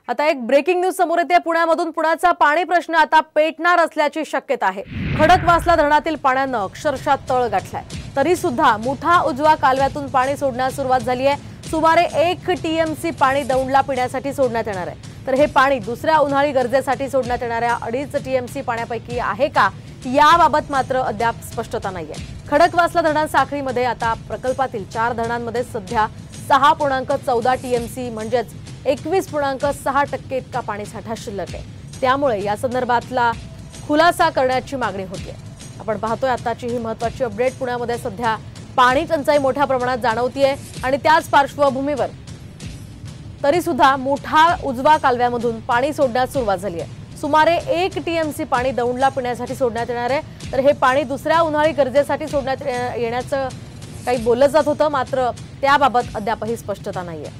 आता एक breaking news समोर येते पुण्यामधून। पुण्याचा पाणी प्रश्न आता पेटणार असल्याची शक्यता आहे। खडकवासला धरणातील पाण्याने अक्षरशः तळ गाठलाय, तरी सुद्धा मुठा उजवा कालव्यातून पाणी सोडण्यास सुरुवात झाली आहे। सुमारे 1 टीएमसी पाणी दौंडला पिण्यासाठी सोडण्यात येणार आहे। तर हे पाणी दुसऱ्या उन्हाळी गरजेसाठी सोडण्यात येणाऱ्या 2.5 टीएमसी पाण्यापैकी आहे का, याबाबत मात्र अद्याप स्पष्टता नाहीये। खडकवासला धरण साखळीमध्ये आता प्रकल्पातील 4 धरणांमध्ये सध्या 6.14 टीएमसी म्हणजेच 21.6% इतका पाणीसाठा शिल्लक आहे। त्यामुळे या संदर्भातला खुलासा करण्याची मागणी होते। आपण पाहतोय आताची ही महत्त्वाची अपडेट। पुण्यामध्ये सध्या पाणी टंचाई मोठ्या प्रमाणात जाणवतीये आणि त्याच पार्श्वभूमीवर तरी सुद्धा मुठा उजवा कालव्यामधून पाणी सोडण्यास सुरुवात झाली आहे। सुमारे 1 टीएमसी पाणी दौंडला पिण्यासाठी सोडण्यात येणार आहे। तर हे पाणी दुसऱ्या उन्हाळी गरजेसाठी सोडण्यात येण्याचं काही बोललं जात होतं, मात्र त्याबाबत अद्यापही स्पष्टता नाहीये।